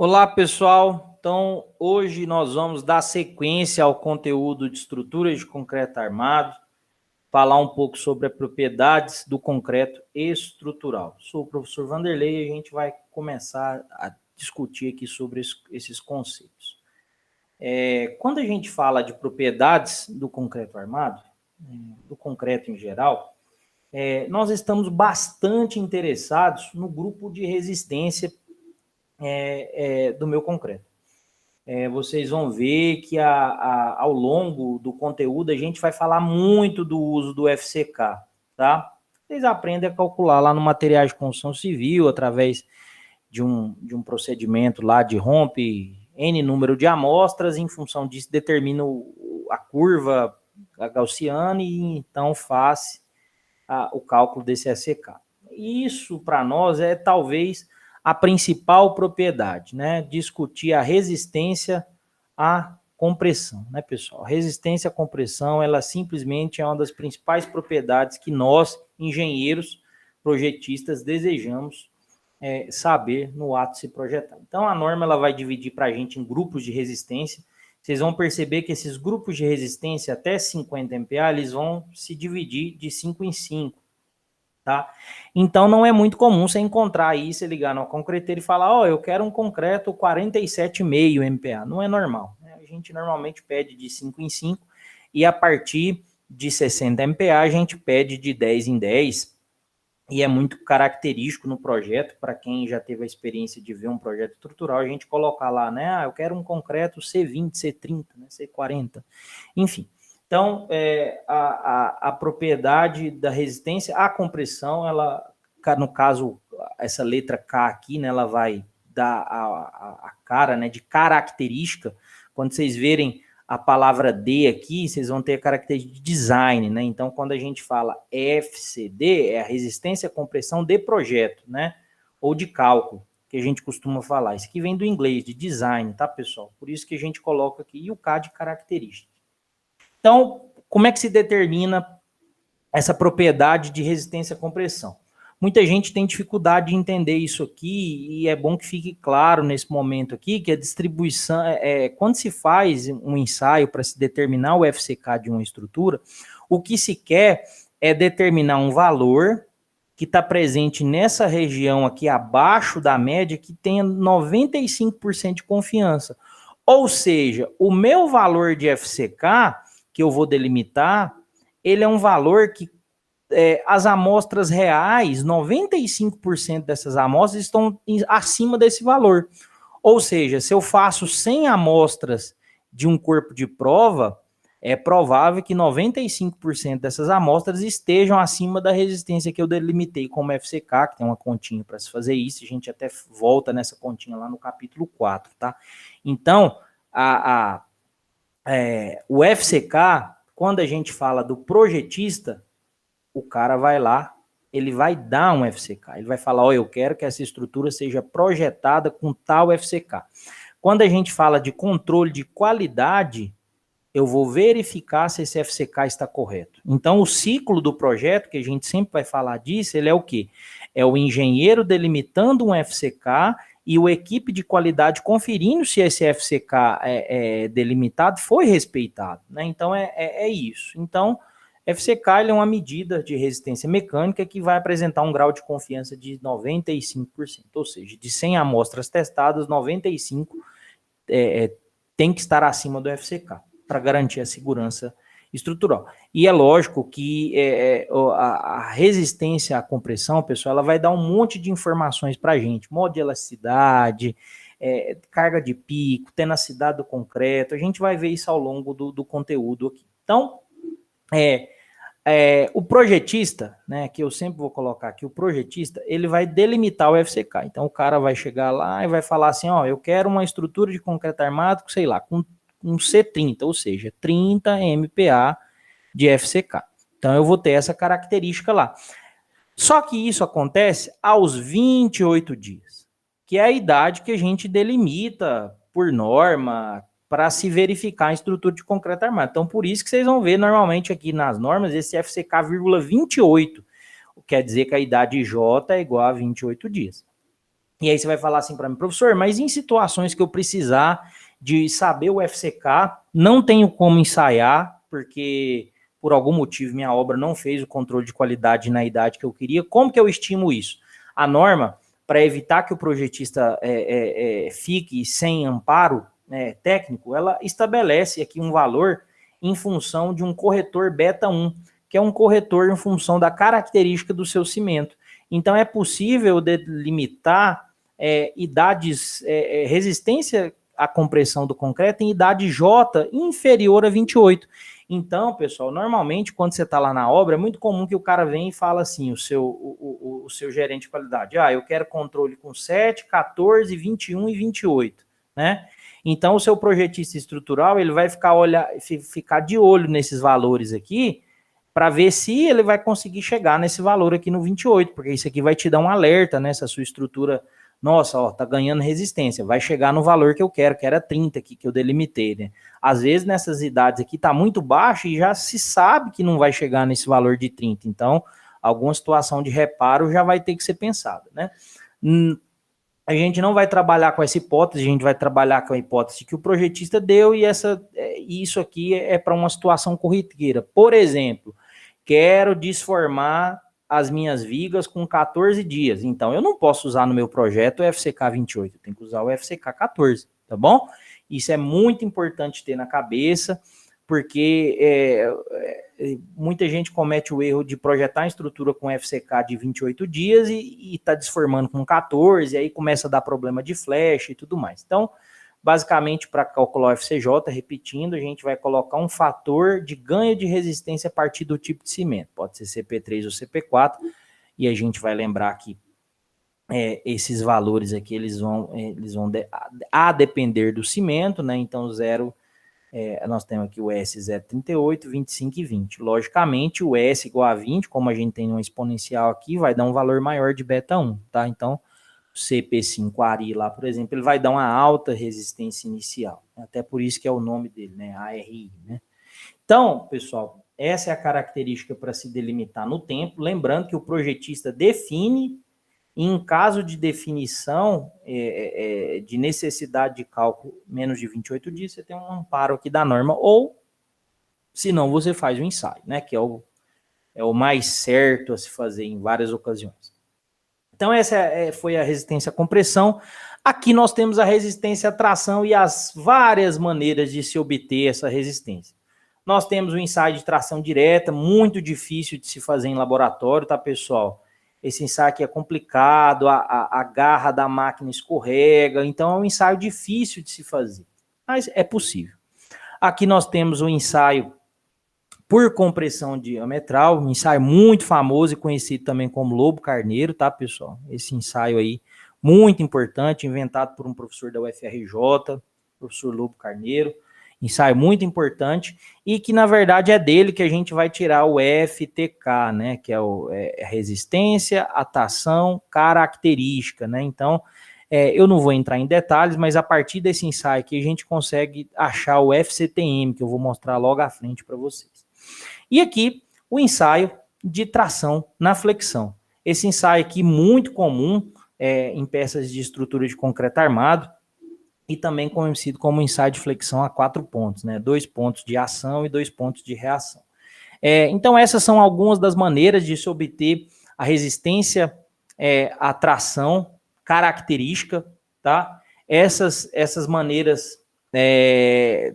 Olá, pessoal. Então, hoje nós vamos dar sequência ao conteúdo de estruturas de concreto armado, falar um pouco sobre as propriedades do concreto estrutural. Sou o professor Vanderlei e a gente vai começar a discutir aqui sobre esses conceitos. Quando a gente fala de propriedades do concreto armado, do concreto em geral, nós estamos bastante interessados no grupo de resistência do meu concreto. Vocês vão ver que ao longo do conteúdo a gente vai falar muito do uso do FCK, tá? Vocês aprendem a calcular lá no materiais de construção civil, através de um procedimento lá de rompe N número de amostras, em função disso determina a curva gaussiana e então faz o cálculo desse FCK. Isso para nós é talvez a principal propriedade, né? Discutir a resistência à compressão, né, pessoal? Resistência à compressão, ela simplesmente é uma das principais propriedades que nós, engenheiros, projetistas, desejamos saber no ato de se projetar. Então, a norma ela vai dividir para a gente em grupos de resistência. Vocês vão perceber que esses grupos de resistência até 50 MPa, eles vão se dividir de 5 em 5. Tá? Então, não é muito comum você encontrar aí, você ligar no concreteiro e falar, eu quero um concreto 47,5 MPa. Não é normal. Né? A gente normalmente pede de 5 em 5 e a partir de 60 MPa a gente pede de 10 em 10 e é muito característico no projeto, para quem já teve a experiência de ver um projeto estrutural, a gente colocar lá, né, eu quero um concreto C20, C30, né, C40, enfim. Então, a propriedade da resistência à compressão, ela, no caso, essa letra K aqui, né, ela vai dar a cara, né, de característica. Quando vocês verem a palavra D aqui, vocês vão ter a característica de design, né? Então, quando a gente fala FCD, é a resistência à compressão de projeto, né? Ou de cálculo, que a gente costuma falar. Isso aqui vem do inglês, de design, tá, pessoal? Por isso que a gente coloca aqui, e o K de característica. Então, como é que se determina essa propriedade de resistência à compressão? Muita gente tem dificuldade de entender isso aqui e é bom que fique claro nesse momento aqui que a distribuição, quando se faz um ensaio para se determinar o FCK de uma estrutura, o que se quer é determinar um valor que está presente nessa região aqui abaixo da média que tenha 95% de confiança. Ou seja, o meu valor de FCK que eu vou delimitar, ele é um valor que as amostras reais, 95% dessas amostras estão acima desse valor. Ou seja, se eu faço 100 amostras de um corpo de prova, é provável que 95% dessas amostras estejam acima da resistência que eu delimitei como FCK, que tem uma continha para se fazer isso, a gente até volta nessa continha lá no capítulo 4, tá? Então, o FCK, quando a gente fala do projetista, o cara vai lá, ele vai dar um FCK, ele vai falar, eu quero que essa estrutura seja projetada com tal FCK. Quando a gente fala de controle de qualidade, eu vou verificar se esse FCK está correto. Então, o ciclo do projeto, que a gente sempre vai falar disso, ele é o quê? É o engenheiro delimitando um FCK e o equipe de qualidade conferindo se esse FCK delimitado foi respeitado. Né? Então, é isso. Então, FCK ele é uma medida de resistência mecânica que vai apresentar um grau de confiança de 95%, ou seja, de 100 amostras testadas, 95 tem que estar acima do FCK, para garantir a segurança estrutural. E é lógico que a resistência à compressão, pessoal, ela vai dar um monte de informações para a gente, modo de elasticidade, carga de pico, tenacidade do concreto, a gente vai ver isso ao longo do conteúdo aqui. Então, o projetista, né, que eu sempre vou colocar aqui, o projetista, ele vai delimitar o FCK. Então, o cara vai chegar lá e vai falar assim, eu quero uma estrutura de concreto armado, sei lá, com um C30, ou seja, 30 MPa de FCK. Então, eu vou ter essa característica lá. Só que isso acontece aos 28 dias, que é a idade que a gente delimita por norma, para se verificar a estrutura de concreto armado. Então, por isso que vocês vão ver normalmente aqui nas normas esse FCK,28, quer dizer que a idade J é igual a 28 dias. E aí você vai falar assim para mim, professor, mas em situações que eu precisar de saber o FCK, não tenho como ensaiar, porque por algum motivo minha obra não fez o controle de qualidade na idade que eu queria, como que eu estimo isso? A norma, para evitar que o projetista fique sem amparo técnico, ela estabelece aqui um valor em função de um corretor beta 1, que é um corretor em função da característica do seu cimento. Então é possível delimitar idades, resistência à compressão do concreto em idade J inferior a 28. Então, pessoal, normalmente quando você está lá na obra, é muito comum que o cara venha e fala assim, o seu gerente de qualidade, eu quero controle com 7, 14, 21 e 28, né? Então, o seu projetista estrutural, ele vai ficar de olho nesses valores aqui, para ver se ele vai conseguir chegar nesse valor aqui no 28, porque isso aqui vai te dar um alerta, né? Se a sua estrutura, nossa, ó, tá ganhando resistência, vai chegar no valor que eu quero, que era 30 aqui, que eu delimitei, né? Às vezes nessas idades aqui tá muito baixo e já se sabe que não vai chegar nesse valor de 30, então alguma situação de reparo já vai ter que ser pensada, né? A gente não vai trabalhar com essa hipótese, a gente vai trabalhar com a hipótese que o projetista deu e isso aqui é para uma situação corriqueira. Por exemplo, quero desformar as minhas vigas com 14 dias. Então, eu não posso usar no meu projeto o FCK 28, eu tenho que usar o FCK 14, tá bom? Isso é muito importante ter na cabeça, porque muita gente comete o erro de projetar a estrutura com FCK de 28 dias e está desformando com 14, e aí começa a dar problema de flash e tudo mais. Então, basicamente, para calcular o FCJ, repetindo, a gente vai colocar um fator de ganho de resistência a partir do tipo de cimento. Pode ser CP3 ou CP4, e a gente vai lembrar que esses valores aqui, eles vão depender do cimento, né? Então, nós temos aqui o S 0,38, 25 e 20. Logicamente, o S igual a 20, como a gente tem uma exponencial aqui, vai dar um valor maior de beta 1, tá? Então, o CP5 ARI lá, por exemplo, ele vai dar uma alta resistência inicial. Até por isso que é o nome dele, né? ARI, né? Então, pessoal, essa é a característica para se delimitar no tempo. Lembrando que o projetista define, e em caso de definição de necessidade de cálculo menos de 28 dias, você tem um amparo aqui da norma, ou, se não, você faz o ensaio, né? Que é o mais certo a se fazer em várias ocasiões. Então, essa foi a resistência à compressão. Aqui nós temos a resistência à tração e as várias maneiras de se obter essa resistência. Nós temos o ensaio de tração direta, muito difícil de se fazer em laboratório, tá, pessoal? Esse ensaio aqui é complicado, a garra da máquina escorrega, então é um ensaio difícil de se fazer, mas é possível. Aqui nós temos o ensaio por compressão diametral, um ensaio muito famoso e conhecido também como Lobo Carneiro, tá, pessoal? Esse ensaio aí, muito importante, inventado por um professor da UFRJ, professor Lobo Carneiro, ensaio muito importante, e que na verdade é dele que a gente vai tirar o FTK, né, que é a resistência, atação, característica, né, então eu não vou entrar em detalhes, mas a partir desse ensaio aqui a gente consegue achar o FCTM, que eu vou mostrar logo à frente para vocês. E aqui o ensaio de tração na flexão. Esse ensaio aqui muito comum em peças de estrutura de concreto armado, e também conhecido como ensaio de flexão a 4 pontos, né? 2 pontos de ação e 2 pontos de reação. Então, essas são algumas das maneiras de se obter a resistência à tração característica, tá? Essas maneiras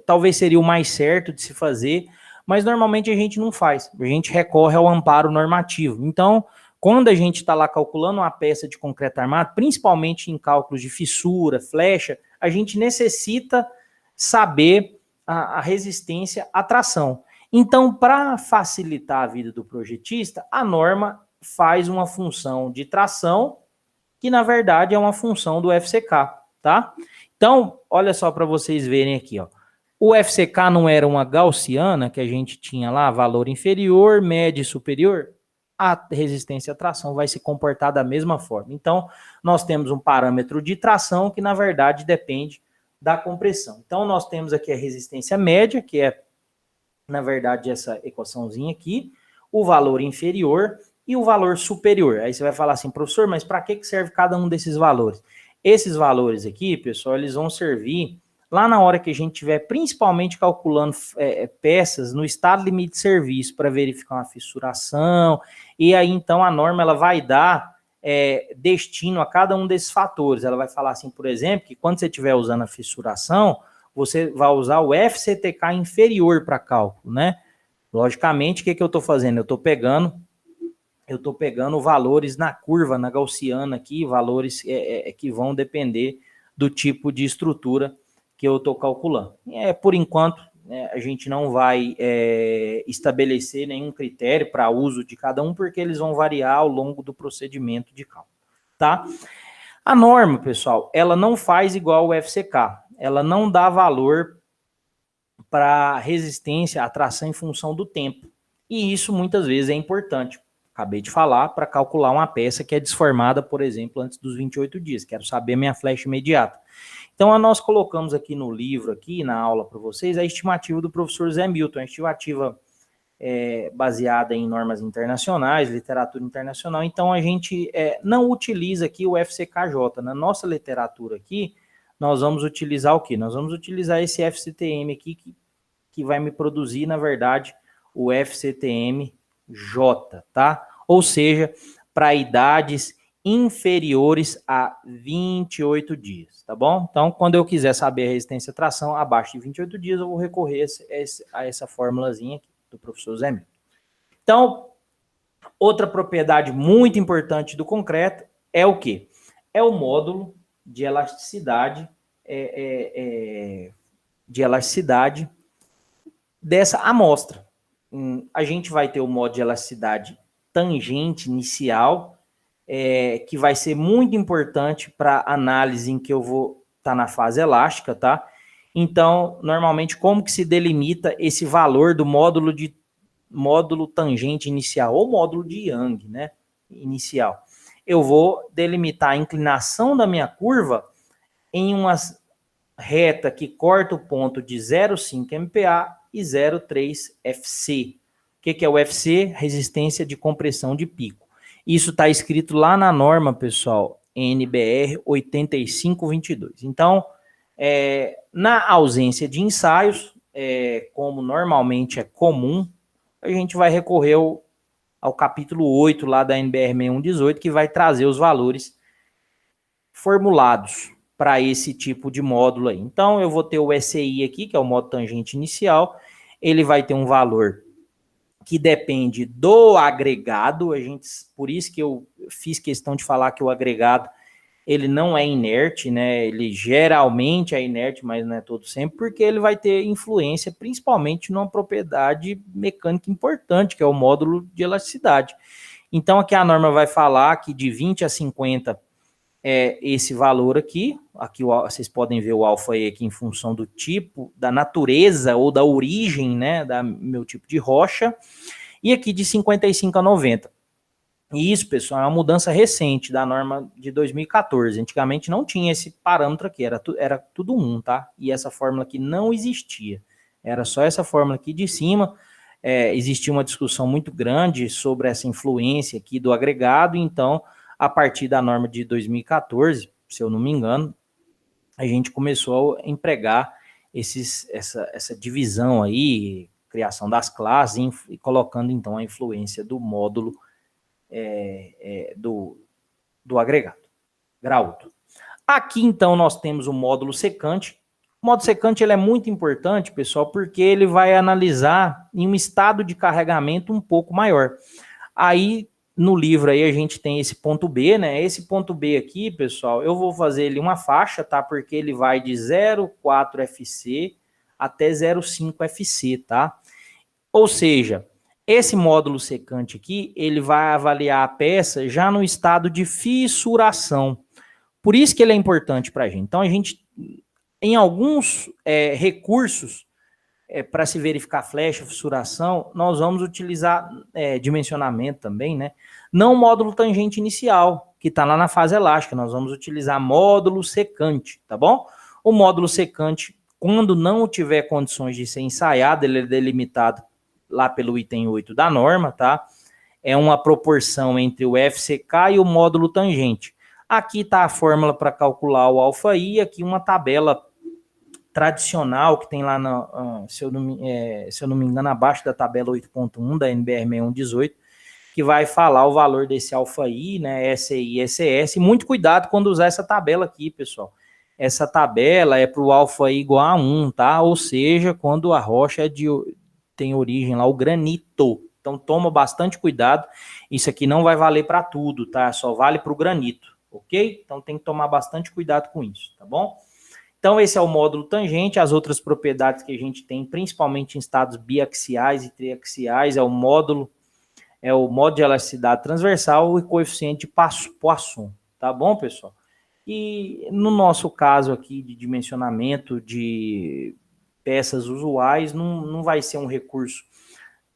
talvez seria o mais certo de se fazer, mas normalmente a gente não faz, a gente recorre ao amparo normativo. Então, quando a gente está lá calculando uma peça de concreto armado, principalmente em cálculos de fissura, flecha, a gente necessita saber a resistência à tração. Então, para facilitar a vida do projetista, a norma faz uma função de tração, que na verdade é uma função do FCK, tá? Então, olha só para vocês verem aqui, ó. O FCK não era uma gaussiana, que a gente tinha lá, valor inferior, médio e superior? A resistência à tração vai se comportar da mesma forma. Então, nós temos um parâmetro de tração que, na verdade, depende da compressão. Então, nós temos aqui a resistência média, que é, na verdade, essa equaçãozinha aqui, o valor inferior, e o valor superior. Aí você vai falar assim, professor, mas para que serve cada um desses valores? Esses valores aqui, pessoal, eles vão servir lá na hora que a gente estiver principalmente calculando peças no estado limite de serviço para verificar uma fissuração, e aí então a norma ela vai dar destino a cada um desses fatores. Ela vai falar assim, por exemplo, que quando você estiver usando a fissuração, você vai usar o FCTK inferior para cálculo, né? Logicamente, o que eu estou fazendo? Eu estou pegando valores na curva, na gaussiana aqui, valores que vão depender do tipo de estrutura que eu estou calculando. Por enquanto, a gente não vai estabelecer nenhum critério para uso de cada um, porque eles vão variar ao longo do procedimento de cálculo, tá? A norma, pessoal, ela não faz igual o FCK, ela não dá valor para resistência à tração em função do tempo, e isso muitas vezes é importante. Acabei de falar, para calcular uma peça que é desformada, por exemplo, antes dos 28 dias. Quero saber a minha flecha imediata. Então, nós colocamos aqui no livro, aqui na aula para vocês, a estimativa do professor Zé Milton, a estimativa baseada em normas internacionais, literatura internacional. Então, a gente não utiliza aqui o FCKJ. Na nossa literatura aqui, nós vamos utilizar o quê? Nós vamos utilizar esse FCTM aqui, que vai me produzir, na verdade, o FCTM J, tá? Ou seja, para idades inferiores a 28 dias, tá bom? Então, quando eu quiser saber a resistência à tração abaixo de 28 dias, eu vou recorrer a essa formulazinha aqui do professor Zé Milton. Então, outra propriedade muito importante do concreto é o quê? É o módulo de elasticidade, dessa amostra. A gente vai ter o módulo de elasticidade tangente inicial, que vai ser muito importante para a análise em que eu vou estar na fase elástica, tá? Então, normalmente, como que se delimita esse valor do módulo tangente inicial, ou módulo de Young, né? Inicial. Eu vou delimitar a inclinação da minha curva em uma reta que corta o ponto de 0,5 MPa e 0,3 FC. O que é o FC? Resistência de compressão de pico. Isso está escrito lá na norma, pessoal, NBR 8522. Então, na ausência de ensaios, como normalmente é comum, a gente vai recorrer ao capítulo 8 lá da NBR 6118, que vai trazer os valores formulados para esse tipo de módulo aí. Então, eu vou ter o SI aqui, que é o módulo tangente inicial, ele vai ter um valor que depende do agregado, por isso que eu fiz questão de falar que o agregado, ele não é inerte, né? Ele geralmente é inerte, mas não é todo sempre, porque ele vai ter influência principalmente numa propriedade mecânica importante, que é o módulo de elasticidade. Então, aqui a norma vai falar que de 20 a 50 esse valor aqui vocês podem ver o alfa E aqui em função do tipo, da natureza ou da origem, né, da meu tipo de rocha, e aqui de 55 a 90. E isso, pessoal, é uma mudança recente da norma de 2014. Antigamente não tinha esse parâmetro aqui, era tudo 1, tá? E essa fórmula aqui não existia. Era só essa fórmula aqui de cima. Existia uma discussão muito grande sobre essa influência aqui do agregado, então, a partir da norma de 2014, se eu não me engano, a gente começou a empregar essa divisão aí, criação das classes, e colocando, então, a influência do módulo do agregado, graúdo. Aqui, então, nós temos o módulo secante. O módulo secante ele é muito importante, pessoal, porque ele vai analisar em um estado de carregamento um pouco maior. Aí, no livro aí, a gente tem esse ponto B, né? Esse ponto B aqui, pessoal, eu vou fazer ele uma faixa, tá? Porque ele vai de 0,4 FC até 0,5 FC, tá? Ou seja, esse módulo secante aqui, ele vai avaliar a peça já no estado de fissuração. Por isso que ele é importante para a gente. Então, a gente, em alguns recursos, para se verificar flecha, fissuração, nós vamos utilizar dimensionamento também, né? Não módulo tangente inicial, que está lá na fase elástica, nós vamos utilizar módulo secante, tá bom? O módulo secante, quando não tiver condições de ser ensaiado, ele é delimitado lá pelo item 8 da norma, tá? é uma proporção entre o FCK e o módulo tangente. Aqui está a fórmula para calcular o alfa-I, aqui uma tabela tradicional que tem lá, se eu não me engano, abaixo da tabela 8.1 da NBR 6118, que vai falar o valor desse alfa-I, né, SI, SS. Muito cuidado quando usar essa tabela aqui, pessoal. Essa tabela é para o alfa-I igual a 1, tá? Ou seja, quando a rocha tem origem lá, o granito. Então, toma bastante cuidado. Isso aqui não vai valer para tudo, tá? Só vale para o granito, ok? Então, tem que tomar bastante cuidado com isso, tá bom? Então, esse é o módulo tangente. As outras propriedades que a gente tem, principalmente em estados biaxiais e triaxiais, é o módulo de elasticidade transversal e coeficiente de Poisson, tá bom, pessoal? E no nosso caso aqui de dimensionamento de peças usuais, não vai ser um recurso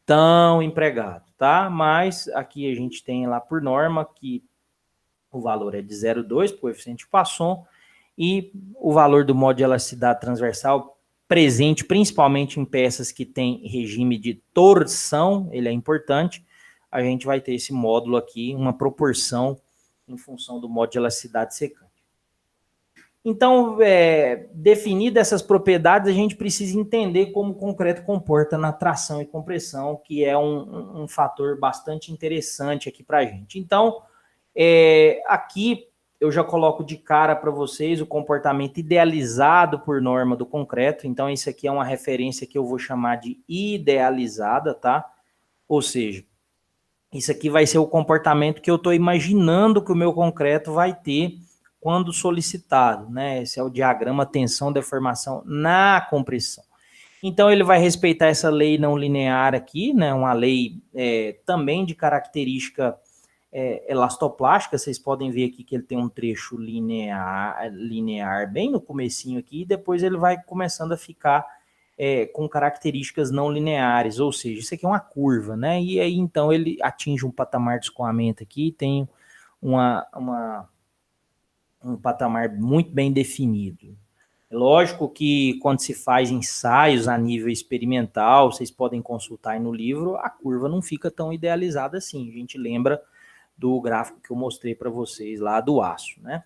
tão empregado, tá? Mas aqui a gente tem lá por norma que o valor é de 0,2, coeficiente de Poisson, e o valor do módulo de elasticidade transversal presente principalmente em peças que têm regime de torção, ele é importante, a gente vai ter esse módulo aqui, uma proporção em função do módulo de elasticidade secante. Então, definidas essas propriedades, a gente precisa entender como o concreto comporta na tração e compressão, que é um fator bastante interessante aqui para a gente. Então, aqui eu já coloco de cara para vocês o comportamento idealizado por norma do concreto. Então, isso aqui é uma referência que eu vou chamar de idealizada, tá? Ou seja, isso aqui vai ser o comportamento que eu estou imaginando que o meu concreto vai ter quando solicitado, né? Esse é o diagrama tensão-deformação na compressão. Então, ele vai respeitar essa lei não linear aqui, né? Uma lei também de característica elastoplástica. Vocês podem ver aqui que ele tem um trecho linear bem no comecinho aqui, e depois ele vai começando a ficar com características não lineares, ou seja, isso aqui é uma curva, né? E aí, então, ele atinge um patamar de escoamento aqui, tem um patamar muito bem definido. É lógico que quando se faz ensaios a nível experimental, vocês podem consultar aí no livro, a curva não fica tão idealizada assim. A gente lembra do gráfico que eu mostrei para vocês lá do aço, né?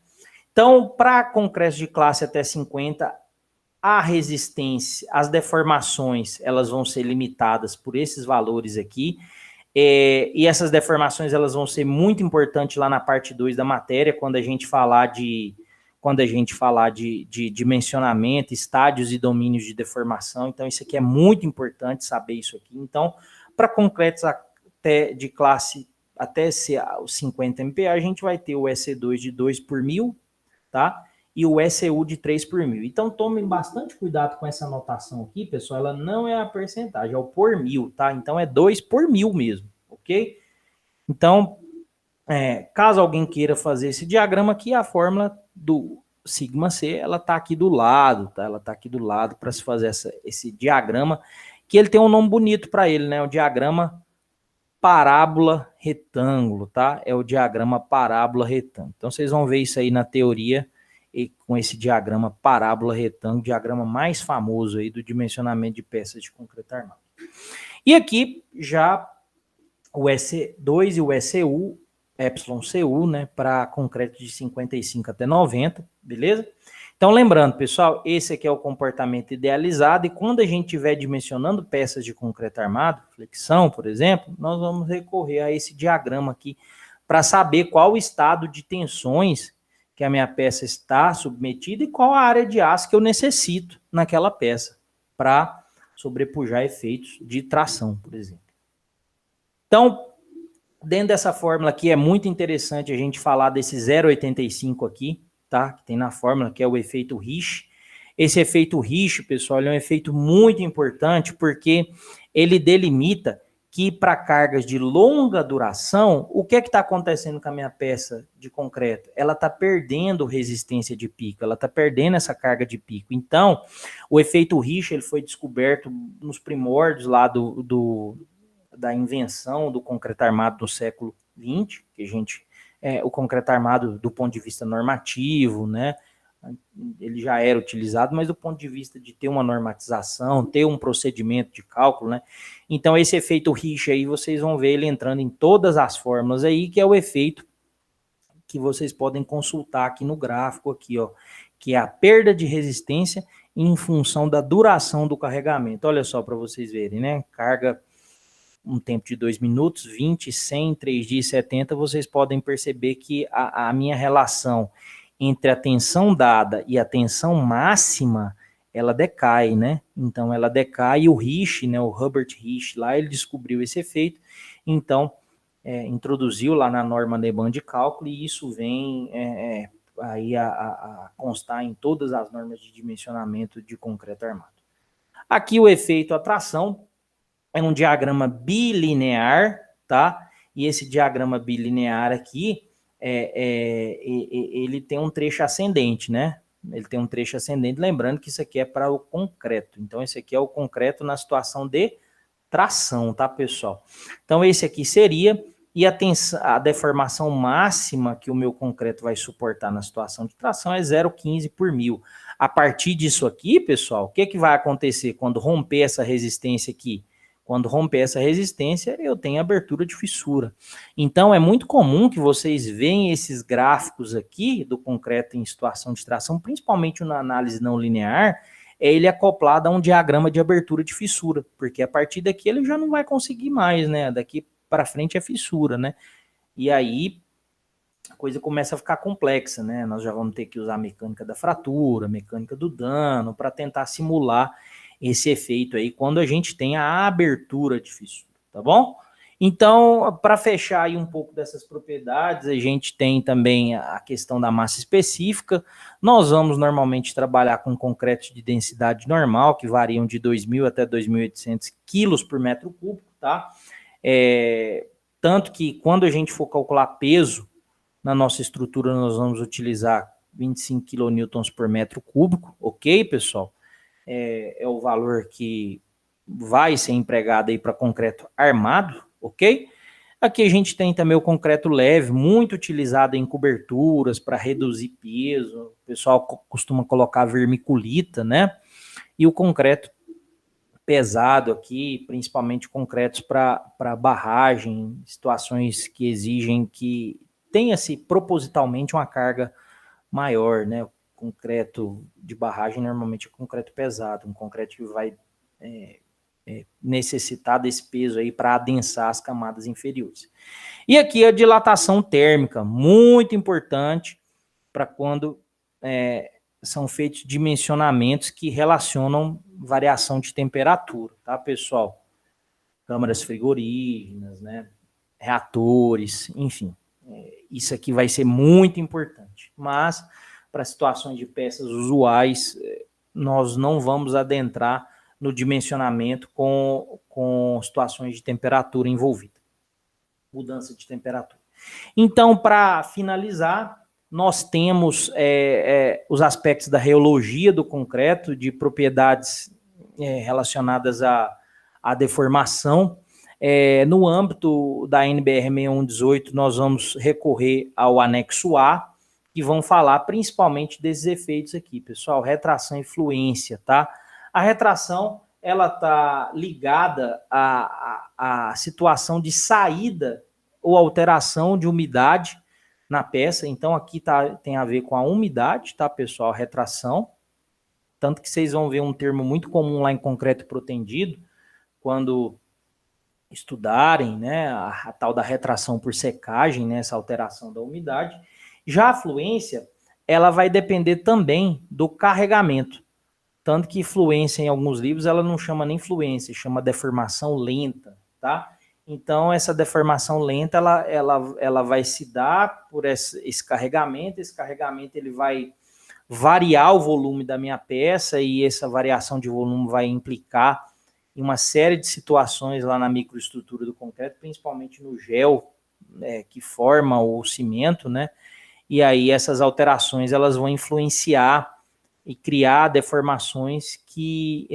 Então, para concreto de classe até 50, a resistência, as deformações, elas vão ser limitadas por esses valores aqui, e essas deformações elas vão ser muito importantes lá na parte 2 da matéria, quando a gente falar de dimensionamento, estádios e domínios de deformação. Então, isso aqui é muito importante saber isso aqui. Então, para concretos até de classe até os 50 MPa, a gente vai ter o EC2 de 2 por 1000, tá? E o ECU de 3 por 1000. Então, tomem bastante cuidado com essa anotação aqui, pessoal. Ela não é a percentagem, é o por 1000, tá? Então, é 2 por 1000 mesmo, ok? Então, caso alguém queira fazer esse diagrama aqui, a fórmula do sigma C, ela tá aqui do lado, tá? Ela tá aqui do lado para se fazer esse diagrama, que ele tem um nome bonito para ele, né? O diagrama parábola retângulo, tá? É o diagrama parábola retângulo. Então, vocês vão ver isso aí na teoria, e com esse diagrama parábola retângulo, diagrama mais famoso aí do dimensionamento de peças de concreto armado. E aqui já o EC2 e o ECU, EPSILON-CU, né, para concreto de 55 até 90, beleza? Então, lembrando, pessoal, esse aqui é o comportamento idealizado, e quando a gente estiver dimensionando peças de concreto armado, flexão, por exemplo, nós vamos recorrer a esse diagrama aqui para saber qual o estado de tensões que a minha peça está submetida e qual a área de aço que eu necessito naquela peça para sobrepujar efeitos de tração, por exemplo. Então, dentro dessa fórmula aqui, é muito interessante a gente falar desse 0,85 aqui, tá? Que tem na fórmula, que é o efeito Rich. Esse efeito Rich, pessoal, é um efeito muito importante porque ele delimita que para cargas de longa duração, o que é que está acontecendo com a minha peça de concreto? Ela está perdendo resistência de pico, ela está perdendo essa carga de pico. Então, o efeito Rich, ele foi descoberto nos primórdios lá da invenção do concreto armado do século XX, que a gente, o concreto armado do ponto de vista normativo, né, ele já era utilizado, mas do ponto de vista de ter uma normatização, ter um procedimento de cálculo, né? Então, esse efeito Risch aí, vocês vão ver ele entrando em todas as fórmulas aí, que é o efeito que vocês podem consultar aqui no gráfico, aqui, ó, que é a perda de resistência em função da duração do carregamento. Olha só para vocês verem, né? Carga um tempo de 2 minutos, 20, 100, 3 dias, 70, vocês podem perceber que a minha relação entre a tensão dada e a tensão máxima, ela decai, né? Então, ela decai e o Risch, né, o Herbert Risch, lá ele descobriu esse efeito, então, introduziu lá na norma Neban de cálculo e isso vem aí a constar em todas as normas de dimensionamento de concreto armado. Aqui o efeito atração é um diagrama bilinear, tá? E esse diagrama bilinear aqui, ele tem um trecho ascendente, né? Ele tem um trecho ascendente, lembrando que isso aqui é para o concreto. Então, esse aqui é o concreto na situação de tração, tá, pessoal? Então, esse aqui seria, e a deformação máxima que o meu concreto vai suportar na situação de tração é 0,15 por mil. A partir disso aqui, pessoal, o que vai acontecer quando romper essa resistência aqui? Quando romper essa resistência, eu tenho abertura de fissura. Então, é muito comum que vocês vejam esses gráficos aqui do concreto em situação de tração, principalmente na análise não linear, ele acoplado a um diagrama de abertura de fissura, porque a partir daqui ele já não vai conseguir mais, né? Daqui para frente é fissura, né? E aí a coisa começa a ficar complexa, né? Nós já vamos ter que usar a mecânica da fratura, mecânica do dano, para tentar simular esse efeito aí, quando a gente tem a abertura de fissura, tá bom? Então, para fechar aí um pouco dessas propriedades, a gente tem também a questão da massa específica. Nós vamos normalmente trabalhar com concretos de densidade normal, que variam de 2.000 até 2.800 quilos por metro cúbico, tá? Tanto que quando a gente for calcular peso na nossa estrutura, nós vamos utilizar 25 quilonewtons por metro cúbico, ok, pessoal? É o valor que vai ser empregado aí para concreto armado, ok? Aqui a gente tem também o concreto leve, muito utilizado em coberturas para reduzir peso. O pessoal costuma colocar vermiculita, né? E o concreto pesado aqui, principalmente concretos para barragem, situações que exigem que tenha-se propositalmente uma carga maior, né? Concreto de barragem normalmente é concreto pesado, um concreto que vai necessitar desse peso aí para adensar as camadas inferiores. E aqui a dilatação térmica, muito importante para quando são feitos dimensionamentos que relacionam variação de temperatura, tá, pessoal? Câmaras frigorígenas, né? Reatores, enfim. Isso aqui vai ser muito importante, mas para situações de peças usuais, nós não vamos adentrar no dimensionamento com situações de temperatura envolvida, mudança de temperatura. Então, para finalizar, nós temos os aspectos da reologia do concreto, de propriedades relacionadas à deformação. No âmbito da NBR 6118, nós vamos recorrer ao anexo A, que vão falar principalmente desses efeitos aqui, pessoal, retração e fluência, tá? A retração, ela está ligada à situação de saída ou alteração de umidade na peça, então aqui tem a ver com a umidade, tá, pessoal, retração, tanto que vocês vão ver um termo muito comum lá em concreto protendido, quando estudarem, né, a tal da retração por secagem, né, essa alteração da umidade. Já a fluência, ela vai depender também do carregamento, tanto que fluência em alguns livros, ela não chama nem fluência, chama deformação lenta, tá? Então, essa deformação lenta, ela vai se dar por esse carregamento ele vai variar o volume da minha peça e essa variação de volume vai implicar em uma série de situações lá na microestrutura do concreto, principalmente no gel, que forma o cimento, né? E aí essas alterações elas vão influenciar e criar deformações que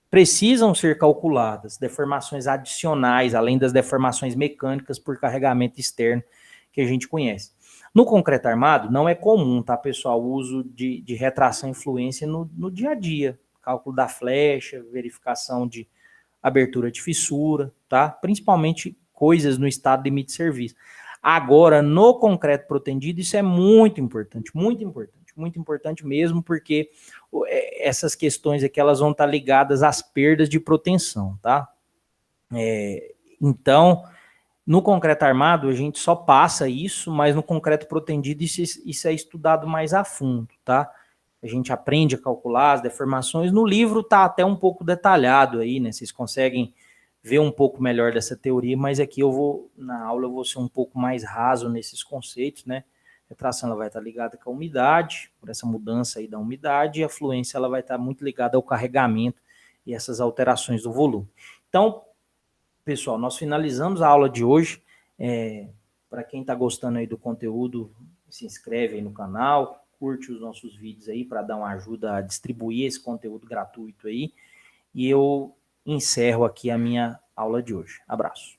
precisam ser calculadas, deformações adicionais, além das deformações mecânicas por carregamento externo que a gente conhece. No concreto armado, não é comum, tá, pessoal, o uso de retração e fluência no dia a dia. Cálculo da flecha, verificação de abertura de fissura, tá? Principalmente coisas no estado de limite de serviço. Agora, no concreto protendido, isso é muito importante mesmo, porque essas questões aqui, elas vão estar ligadas às perdas de proteção, tá? Então, no concreto armado, a gente só passa isso, mas no concreto protendido, isso é estudado mais a fundo, tá? A gente aprende a calcular as deformações. No livro tá até um pouco detalhado aí, né? Vocês conseguem ver um pouco melhor dessa teoria, mas aqui na aula eu vou ser um pouco mais raso nesses conceitos, né? A retração ela vai estar ligada com a umidade, por essa mudança aí da umidade, e a fluência ela vai estar muito ligada ao carregamento e essas alterações do volume. Então, pessoal, nós finalizamos a aula de hoje. Para quem está gostando aí do conteúdo, se inscreve aí no canal, curte os nossos vídeos aí para dar uma ajuda a distribuir esse conteúdo gratuito aí. E eu encerro aqui a minha aula de hoje. Abraço.